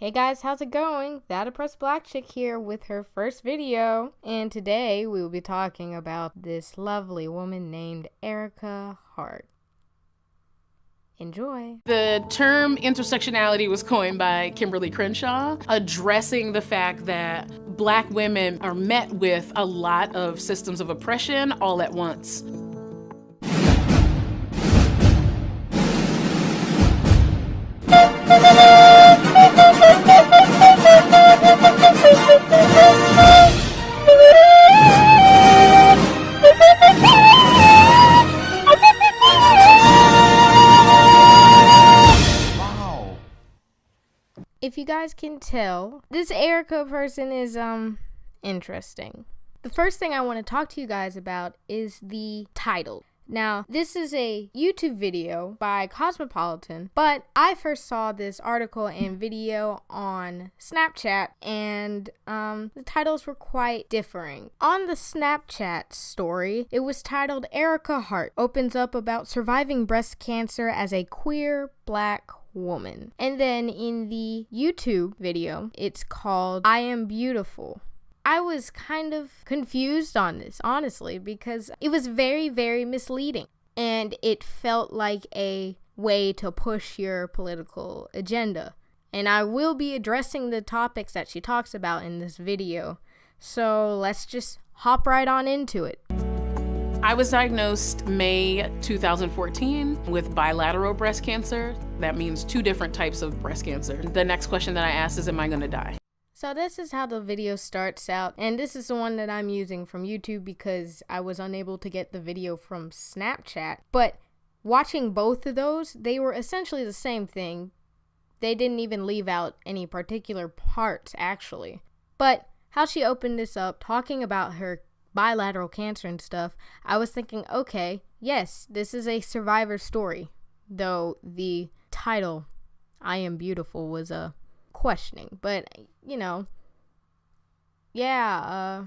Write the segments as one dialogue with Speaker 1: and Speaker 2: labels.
Speaker 1: Hey guys, how's it going? That Oppressed Black Chick here with her first video. And today we will be talking about this lovely woman named Ericka Hart. Enjoy.
Speaker 2: The term intersectionality was coined by Kimberly Crenshaw, addressing the fact that Black women are met with a lot of systems of oppression all at once.
Speaker 1: If you guys can tell, this Ericka person is interesting. The first thing I want to talk to you guys about is the title. Now, this is a YouTube video by Cosmopolitan, but I first saw this article and video on Snapchat, and the titles were quite differing. On the Snapchat story, it was titled Ericka Hart opens up about surviving breast cancer as a queer Black woman. And then in the YouTube video, it's called I Am Beautiful. I was kind of confused on this, honestly, because it was very, very misleading. And it felt like a way to push your political agenda. And I will be addressing the topics that she talks about in this video. So let's just hop right on into it.
Speaker 2: I was diagnosed May 2014 with bilateral breast cancer. That means 2 different types of breast cancer. The next question that I asked is, am I gonna die?
Speaker 1: So this is how the video starts out, and this is the one that I'm using from YouTube because I was unable to get the video from Snapchat. But watching both of those, they were essentially the same thing. They didn't even leave out any particular parts, actually. But how she opened this up, talking about her bilateral cancer and stuff, I was thinking, okay, yes, this is a survivor story. Though the title, I Am Beautiful, was a questioning, but you know, yeah,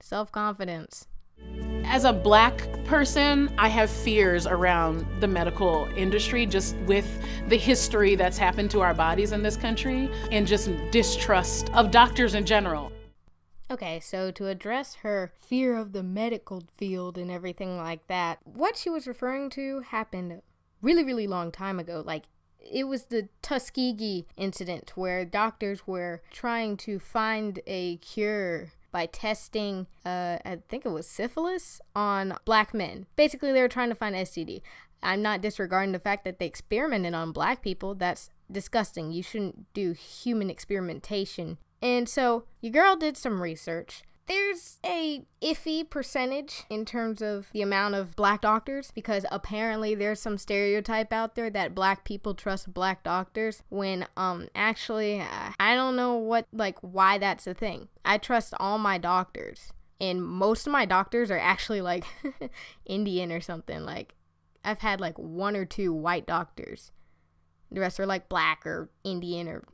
Speaker 1: self-confidence.
Speaker 2: As a Black person, I have fears around the medical industry, just with the history that's happened to our bodies in this country, and just distrust of doctors in general.
Speaker 1: Okay, so to address her fear of the medical field and everything like that, what she was referring to happened really, really long time ago. Like, it was the Tuskegee incident where doctors were trying to find a cure by testing, I think it was syphilis, on Black men. Basically, they were trying to find STD. I'm not disregarding the fact that they experimented on Black people. That's disgusting. You shouldn't do human experimentation. And so your girl did some research. There's a iffy percentage in terms of the amount of Black doctors, because apparently there's some stereotype out there that Black people trust Black doctors when actually I don't know why that's a thing. I trust all my doctors, and most of my doctors are actually like Indian or something. Like, I've had like 1 or 2 white doctors. The rest are like Black or Indian or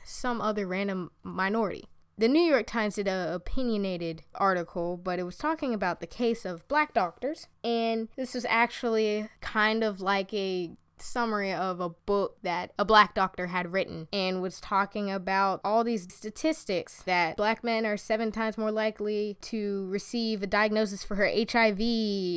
Speaker 1: some other random minority. The New York Times did an opinionated article, but it was talking about the case of Black doctors, and this was actually kind of like a summary of a book that a Black doctor had written, and was talking about all these statistics that Black men are 7 times more likely to receive a diagnosis for her HIV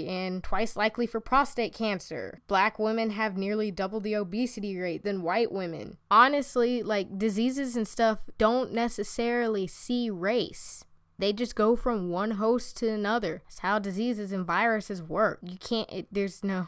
Speaker 1: and twice likely for prostate cancer. Black women have nearly double the obesity rate than white women. Honestly, like, diseases and stuff don't necessarily see race. They just go from one host to another. That's how diseases and viruses work. You can't, there's no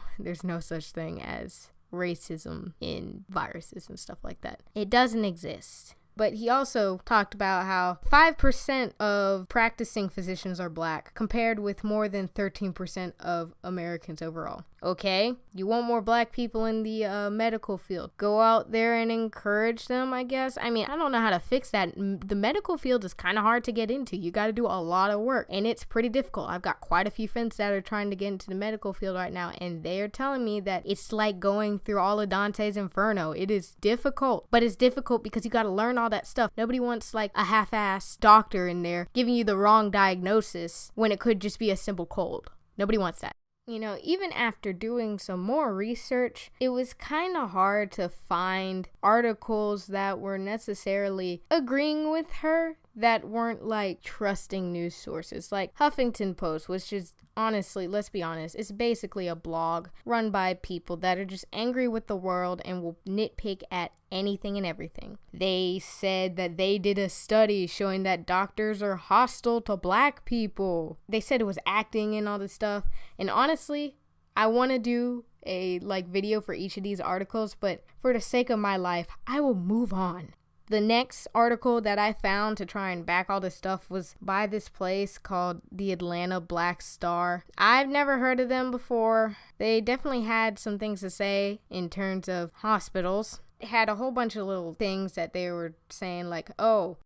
Speaker 1: such thing as racism in viruses and stuff like that. It doesn't exist. But he also talked about how 5% of practicing physicians are Black, compared with more than 13% of Americans overall. Okay, you want more Black people in the medical field. Go out there and encourage them, I guess. I mean, I don't know how to fix that. The medical field is kind of hard to get into. You got to do a lot of work, and it's pretty difficult. I've got quite a few friends that are trying to get into the medical field right now, and they're telling me that it's like going through all of Dante's Inferno. It is difficult, but it's difficult because you got to learn all that stuff. Nobody wants like a half-ass doctor in there giving you the wrong diagnosis when it could just be a simple cold. Nobody wants that. You know, even after doing some more research, it was kind of hard to find articles that were necessarily agreeing with her, that weren't like trusting news sources. Like Huffington Post, which is honestly, let's be honest, it's basically a blog run by people that are just angry with the world and will nitpick at anything and everything. They said that they did a study showing that doctors are hostile to black people. They said it was acting and all this stuff. And honestly, I want to do a video for each of these articles, but for the sake of my life, I will move on. The next article that I found to try and back all this stuff was by this place called the Atlanta Black Star. I've never heard of them before. They definitely had some things to say in terms of hospitals. It had a whole bunch of little things that they were saying, like, oh,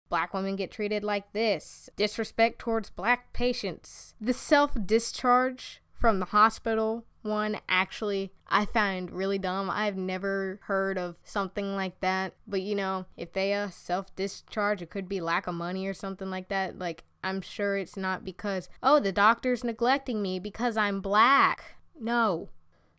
Speaker 1: black women get treated like this, disrespect towards black patients. The self-discharge from the hospital one, actually, I find really dumb. I've never heard of something like that. But you know, if they self-discharge, it could be lack of money or something like that. Like, I'm sure it's not because, oh, the doctor's neglecting me because I'm black. No.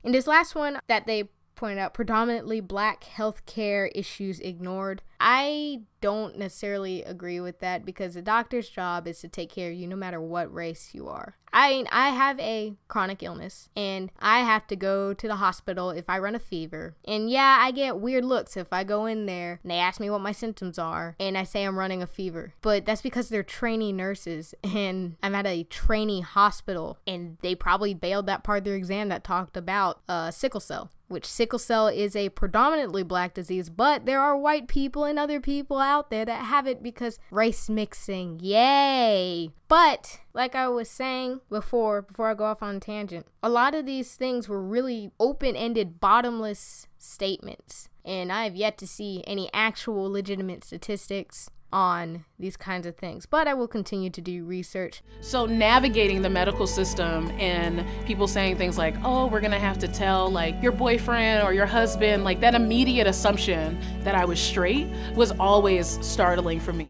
Speaker 1: And this last one that they pointed out, predominantly black healthcare issues ignored. I don't necessarily agree with that, because the doctor's job is to take care of you no matter what race you are. I have a chronic illness and I have to go to the hospital if I run a fever. And yeah, I get weird looks if I go in there and they ask me what my symptoms are and I say I'm running a fever. But that's because they're trainee nurses and I'm at a trainee hospital, and they probably bailed that part of their exam that talked about sickle cell. Which sickle cell is a predominantly black disease, but there are white people and other people out there that have it because race mixing. Yay! But like I was saying before I go off on a tangent, a lot of these things were really open-ended, bottomless statements. And I have yet to see any actual legitimate statistics on these kinds of things, but I will continue to do research.
Speaker 2: So navigating the medical system and people saying things like, oh, we're gonna have to tell like your boyfriend or your husband, like that immediate assumption that I was straight was always startling for me.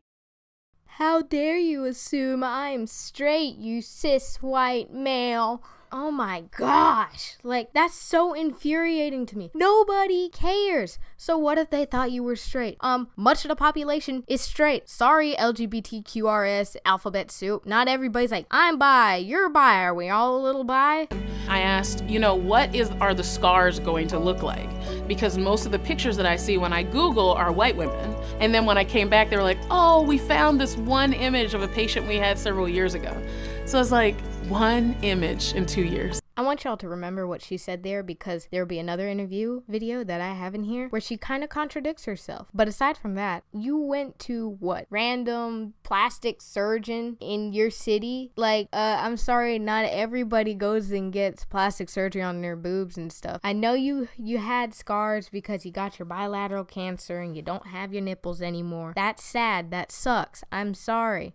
Speaker 1: How dare you assume I'm straight, you cis white male? Oh my gosh, like that's so infuriating to me. Nobody cares. So what if they thought you were straight? Much of the population is straight. Sorry, LGBTQRS alphabet soup. Not everybody's like, I'm bi, you're bi, are we all a little bi?
Speaker 2: I asked, what are the scars going to look like? Because most of the pictures that I see when I Google are white women. And then when I came back, they were like, oh, we found this one image of a patient we had several years ago. So it's like, one image in 2 years.
Speaker 1: I want y'all to remember what she said there, because there'll be another interview video that I have in here where she kind of contradicts herself. But aside from that, you went to what? Random plastic surgeon in your city? Like, I'm sorry, not everybody goes and gets plastic surgery on their boobs and stuff. I know you had scars because you got your bilateral cancer and you don't have your nipples anymore. That's sad. That sucks. I'm sorry.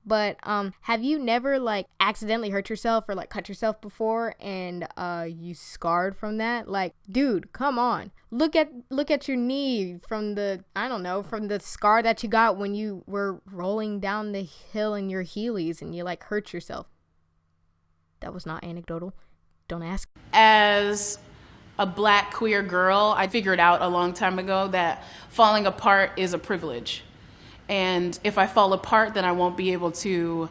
Speaker 1: But have you never accidentally hurt yourself or cut yourself before and you scarred from that? Like, dude, come on. Look at your knee from the scar that you got when you were rolling down the hill in your Heelys and you hurt yourself. That was not anecdotal. Don't ask.
Speaker 2: As a black queer girl, I figured out a long time ago that falling apart is a privilege. And if I fall apart, then I won't be able to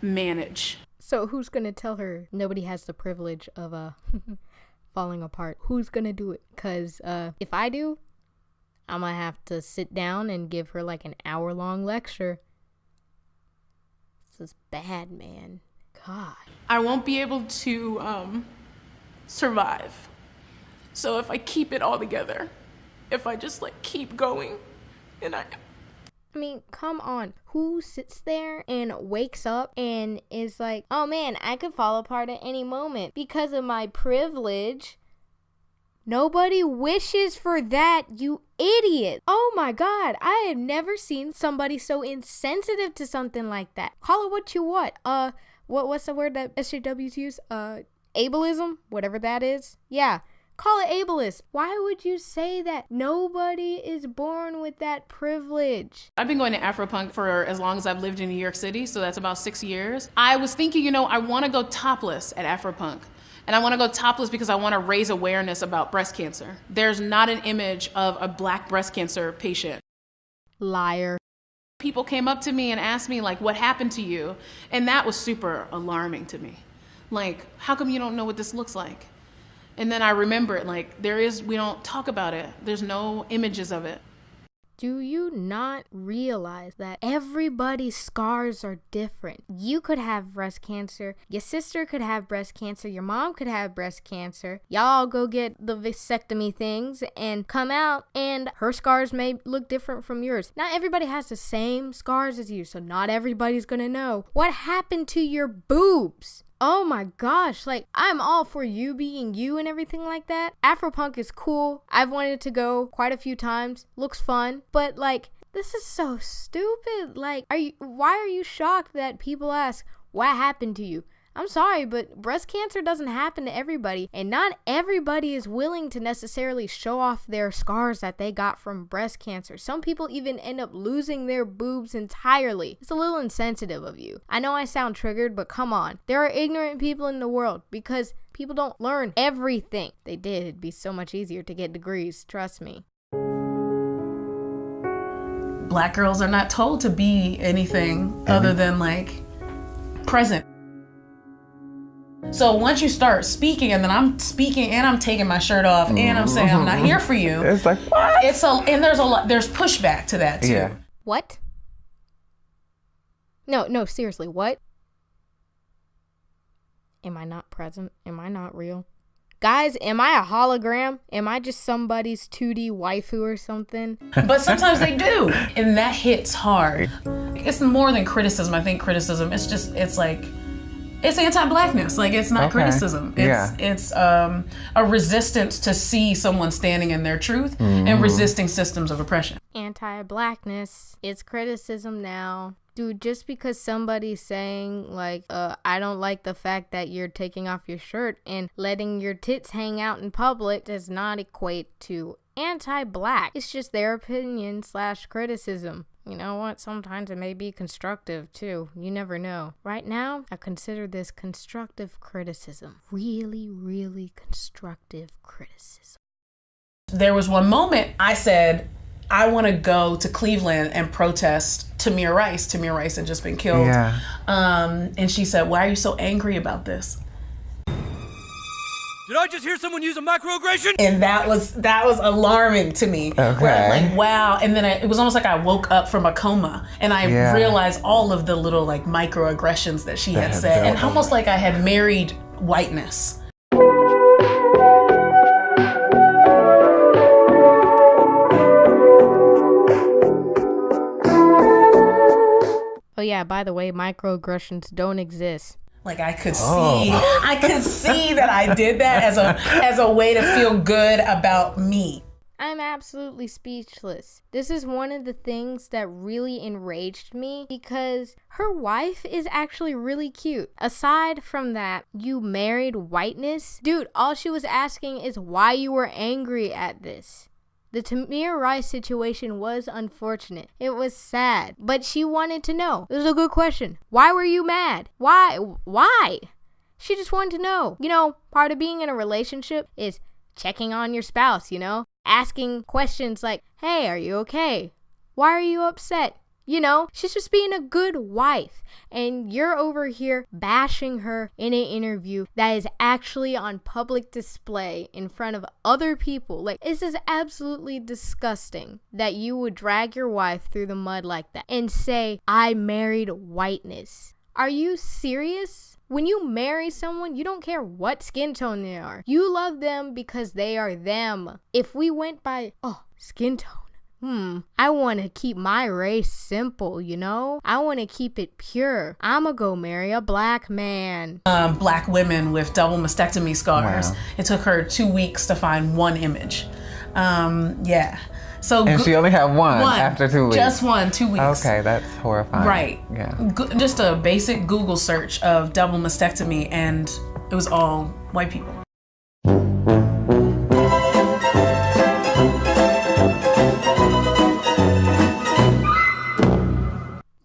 Speaker 2: manage.
Speaker 1: So who's going to tell her nobody has the privilege of falling apart? Who's going to do it? Because if I do, I'm going to have to sit down and give her an hour-long lecture. This is bad, man. God.
Speaker 2: I won't be able to survive. So if I keep it all together, if I just keep going, and
Speaker 1: I mean, come on. Who sits there and wakes up and is like, oh man, I could fall apart at any moment because of my privilege? Nobody wishes for that, you idiot. Oh my God, I have never seen somebody so insensitive to something like that. Call it what you want. What's the word that SJWs use? Ableism? Whatever that is. Yeah. Call it ableist. Why would you say that? Nobody is born with that privilege.
Speaker 2: I've been going to Afropunk for as long as I've lived in New York City, so that's about 6 years. I was thinking, I want to go topless at Afropunk. And I want to go topless because I want to raise awareness about breast cancer. There's not an image of a Black breast cancer patient.
Speaker 1: Liar.
Speaker 2: People came up to me and asked me, like, what happened to you? And that was super alarming to me. Like, how come you don't know what this looks like? And then I remembered, like, we don't talk about it. There's no images of it.
Speaker 1: Do you not realize that everybody's scars are different? You could have breast cancer. Your sister could have breast cancer. Your mom could have breast cancer. Y'all go get the vasectomy things and come out, and her scars may look different from yours. Not everybody has the same scars as you, so not everybody's gonna know what happened to your boobs. Oh my gosh, like, I'm all for you being you and everything like that. Afropunk is cool. I've wanted to go quite a few times. Looks fun. But, like, this is so stupid. Like, why are you shocked that people ask, what happened to you? I'm sorry, but breast cancer doesn't happen to everybody, and not everybody is willing to necessarily show off their scars that they got from breast cancer. Some people even end up losing their boobs entirely. It's a little insensitive of you. I know I sound triggered, but come on. There are ignorant people in the world because people don't learn everything. If they did, it'd be so much easier to get degrees, trust me.
Speaker 2: Black girls are not told to be anything other than, like, present. So once you start speaking, and then I'm speaking and I'm taking my shirt off and I'm saying I'm not here for you.
Speaker 3: It's like, what?
Speaker 2: And there's pushback to that too.
Speaker 3: Yeah.
Speaker 1: What? No, seriously, what? Am I not present? Am I not real? Guys, am I a hologram? Am I just somebody's 2D waifu or something?
Speaker 2: But sometimes they do, and that hits hard. It's more than criticism. I think criticism, it's anti-Blackness. Like, it's not criticism. It's a resistance to see someone standing in their truth and resisting systems of oppression.
Speaker 1: Anti-Blackness. It's criticism now. Dude, just because somebody's saying, like, I don't like the fact that you're taking off your shirt and letting your tits hang out in public does not equate to anti-Black. It's just their opinion / criticism. You know what? Sometimes it may be constructive, too. You never know. Right now, I consider this constructive criticism. Really, really constructive criticism.
Speaker 2: There was one moment I said, I want to go to Cleveland and protest Tamir Rice. Tamir Rice had just been killed.
Speaker 3: Yeah.
Speaker 2: And she said, why are you so angry about this?
Speaker 4: Did I just hear someone use a microaggression?
Speaker 2: And that was alarming to me.
Speaker 3: Okay.
Speaker 2: Where I'm like, wow. And then it was almost like I woke up from a coma and I realized all of the little, like, microaggressions that she had said. And almost like I had married whiteness.
Speaker 1: Oh yeah, by the way, microaggressions don't exist.
Speaker 2: Like, I could see that I did that as a way to feel good about me.
Speaker 1: I'm absolutely speechless. This is one of the things that really enraged me because her wife is actually really cute. Aside from that, you married whiteness? Dude, all she was asking is why you were angry at this. The Tamir Rice situation was unfortunate. It was sad, but she wanted to know. It was a good question. Why were you mad? Why? She just wanted to know. You know, part of being in a relationship is checking on your spouse, you know? Asking questions like, hey, are you okay? Why are you upset? You know, she's just being a good wife. And you're over here bashing her in an interview that is actually on public display in front of other people. Like, this is absolutely disgusting that you would drag your wife through the mud like that and say, I married whiteness. Are you serious? When you marry someone, you don't care what skin tone they are. You love them because they are them. If we went by, skin tone. I want to keep my race simple, you know? I want to keep it pure. I'ma go marry a Black man.
Speaker 2: Black women with double mastectomy scars. Wow. It took her 2 weeks to find one image. So
Speaker 3: and she only had one after 2 weeks.
Speaker 2: Just 2 weeks.
Speaker 3: Okay, that's horrifying.
Speaker 2: Right.
Speaker 3: Yeah.
Speaker 2: Just a basic Google search of double mastectomy, and it was all white people.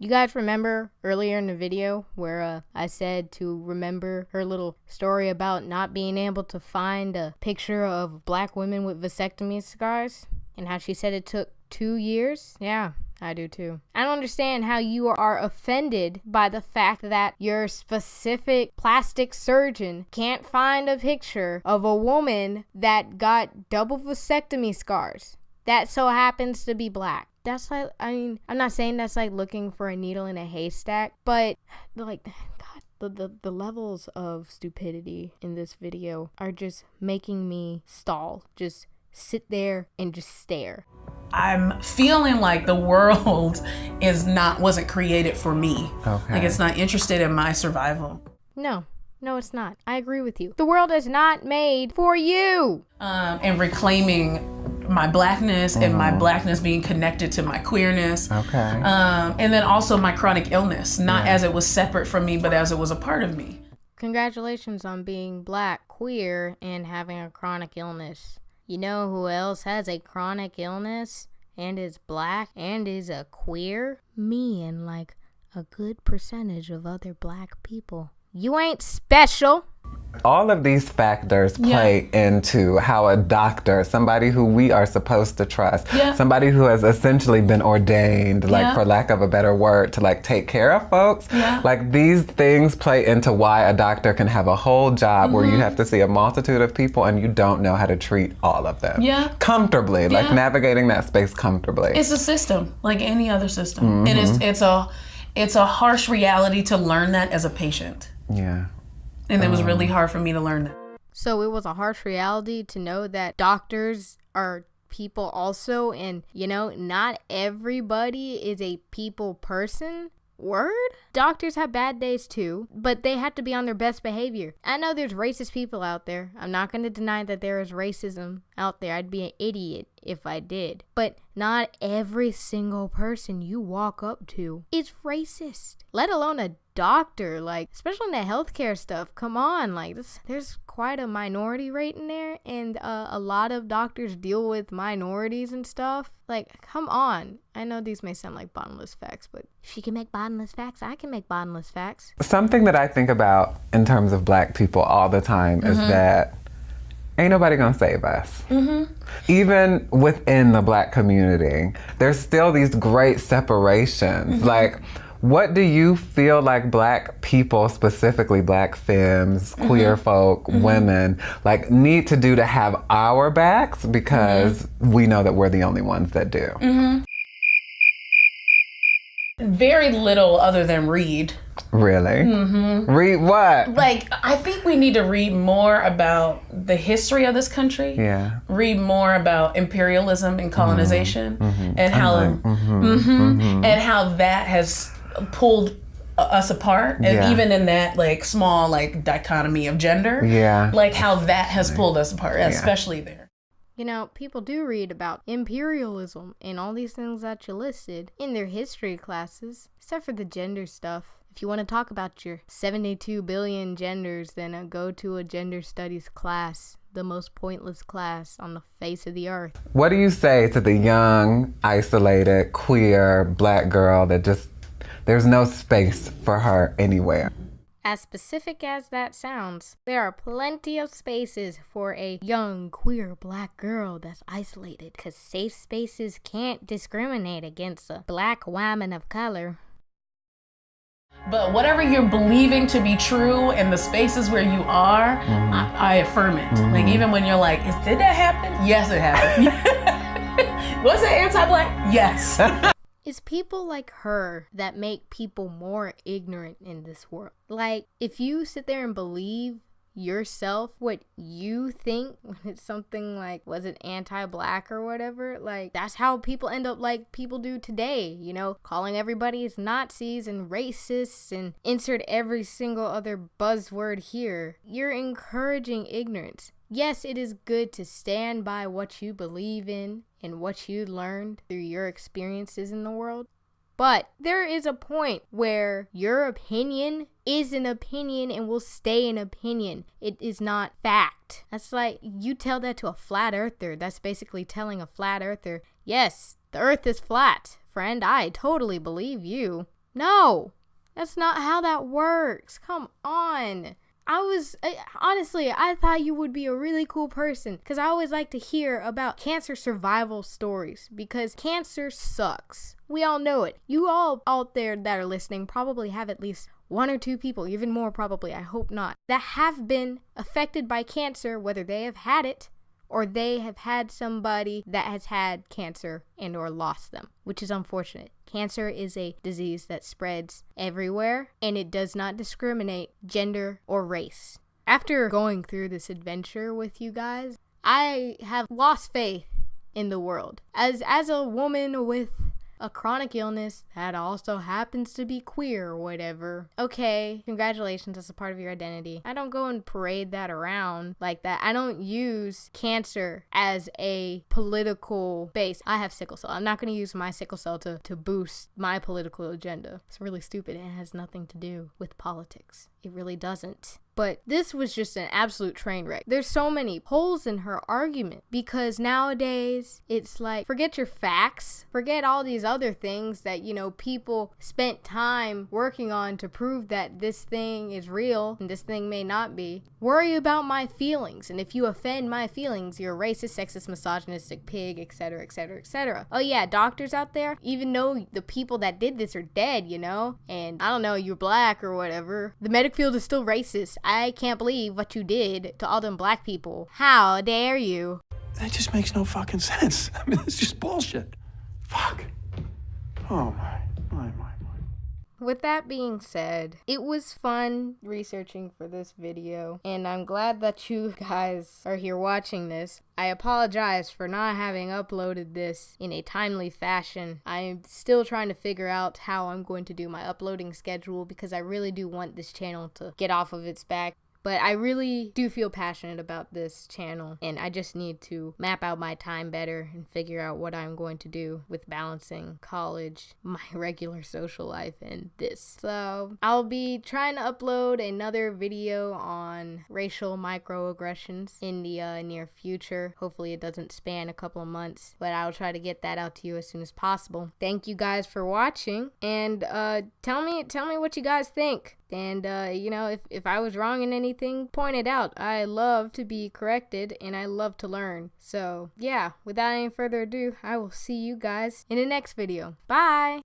Speaker 1: You guys remember earlier in the video where I said to remember her little story about not being able to find a picture of black women with vasectomy scars? And how she said it took 2 years? Yeah, I do too. I don't understand how you are offended by the fact that your specific plastic surgeon can't find a picture of a woman that got double vasectomy scars that so happens to be black. That's like, I mean, I'm not saying that's like looking for a needle in a haystack, but like, God, the levels of stupidity in this video are just making me stall. Just sit there and just stare.
Speaker 2: I'm feeling like the world wasn't created for me.
Speaker 3: Okay.
Speaker 2: Like it's not interested in my survival.
Speaker 1: No, it's not. I agree with you. The world is not made for you.
Speaker 2: And reclaiming my blackness and my blackness being connected to my queerness.
Speaker 3: Okay.
Speaker 2: And then also my chronic illness, not as it was separate from me, but as it was a part of me.
Speaker 1: Congratulations on being black, queer, and having a chronic illness. You know who else has a chronic illness and is black and is a queer? Me and like a good percentage of other black people. You ain't special.
Speaker 3: All of these factors play into how a doctor, somebody who we are supposed to trust, somebody who has essentially been ordained, like for lack of a better word, to like take care of folks. Like these things play into why a doctor can have a whole job where you have to see a multitude of people and you don't know how to treat all of them. Comfortably, like navigating that space comfortably.
Speaker 2: It's a system, like any other system. And it's a harsh reality to learn that as a patient.
Speaker 3: Yeah.
Speaker 2: And it was really hard for me to learn that.
Speaker 1: So it was a harsh reality to know that doctors are people also, and you know, not everybody is a people person. Word? Doctors have bad days too, but they have to be on their best behavior. I know there's racist people out there. I'm not going to deny that there is racism out there. I'd be an idiot if I did. But not every single person you walk up to is racist, let alone a doctor, like especially in the healthcare stuff. Come on, like there's quite a minority rate in there, and a lot of doctors deal with minorities and stuff. Like, come on. I know these may sound like bottomless facts, but if she can make bottomless facts, I can make bottomless facts.
Speaker 3: Something that I think about in terms of black people all the time is that ain't nobody gonna save us. Even within the black community, there's still these great separations. Like, what do you feel like black people, specifically black femmes, queer folk, women, like need to do to have our backs? Because we know that we're the only ones that do.
Speaker 2: Very little other than read.
Speaker 3: Really? Read what?
Speaker 2: Like, I think we need to read more about the history of this country.
Speaker 3: Yeah.
Speaker 2: Read more about imperialism and colonization and how and how that has pulled us apart, and even in that like small like dichotomy of gender, like how that has pulled us apart, especially there.
Speaker 1: You know, people do read about imperialism and all these things that you listed in their history classes, except for the gender stuff. If you want to talk about your 72 billion genders, then go to a gender studies class, the most pointless class on the face of the earth.
Speaker 3: What do you say to the young, isolated, queer black girl that just there's no space for her anywhere?
Speaker 1: As specific as that sounds, there are plenty of spaces for a young, queer black girl that's isolated, because safe spaces can't discriminate against a black woman of color.
Speaker 2: But whatever you're believing to be true in the spaces where you are, I affirm it. Like, even when you're like, did that happen? Yes, it happened. Was it anti-black? Yes.
Speaker 1: It's people like her that make people more ignorant in this world. Like, if you sit there and believe yourself what you think when it's something like, was it anti-black or whatever, like that's how people end up like people do today, you know, calling everybody as Nazis and racists and insert every single other buzzword here. You're encouraging ignorance. Yes, it is good to stand by what you believe in and what you learned through your experiences in the world. But there is a point where your opinion is an opinion and will stay an opinion. It is not fact. That's like, you tell that to a flat earther. That's basically telling a flat earther, yes, the earth is flat, friend. I totally believe you. No, that's not how that works. Come on. Honestly, I thought you would be a really cool person because I always like to hear about cancer survival stories because cancer sucks. We all know it. You all out there that are listening probably have at least one or two people, even more probably, I hope not, that have been affected by cancer, whether they have had it or they have had somebody that has had cancer and or lost them, which is unfortunate. Cancer is a disease that spreads everywhere and it does not discriminate gender or race. After going through this adventure with you guys, I have lost faith in the world. As a woman with a chronic illness that also happens to be queer or whatever. Okay, congratulations, that's a part of your identity. I don't go and parade that around like that. I don't use cancer as a political base. I have sickle cell. I'm not going to use my sickle cell to boost my political agenda. It's really stupid. It has nothing to do with politics. It really doesn't. But this was just an absolute train wreck. There's so many holes in her argument because nowadays it's like, forget your facts, forget all these other things that, you know, people spent time working on to prove that this thing is real and this thing may not be. Worry about my feelings, and if you offend my feelings, you're a racist, sexist, misogynistic pig, etc., etc., etc. Oh yeah, doctors out there, even though the people that did this are dead, you know, and I don't know, you're black or whatever, the medical field is still racist. I can't believe what you did to all them black people. How dare you?
Speaker 5: That just makes no fucking sense. I mean, it's just bullshit. Fuck. Oh my.
Speaker 1: With that being said, it was fun researching for this video, and I'm glad that you guys are here watching this. I apologize for not having uploaded this in a timely fashion. I'm still trying to figure out how I'm going to do my uploading schedule because I really do want this channel to get off of its back. But I really do feel passionate about this channel, and I just need to map out my time better and figure out what I'm going to do with balancing college, my regular social life, and this. So I'll be trying to upload another video on racial microaggressions in the near future. Hopefully it doesn't span a couple of months, but I'll try to get that out to you as soon as possible. Thank you guys for watching, and tell me what you guys think. And, you know, if I was wrong in anything, point it out. I love to be corrected, and I love to learn. So, yeah, without any further ado, I will see you guys in the next video. Bye!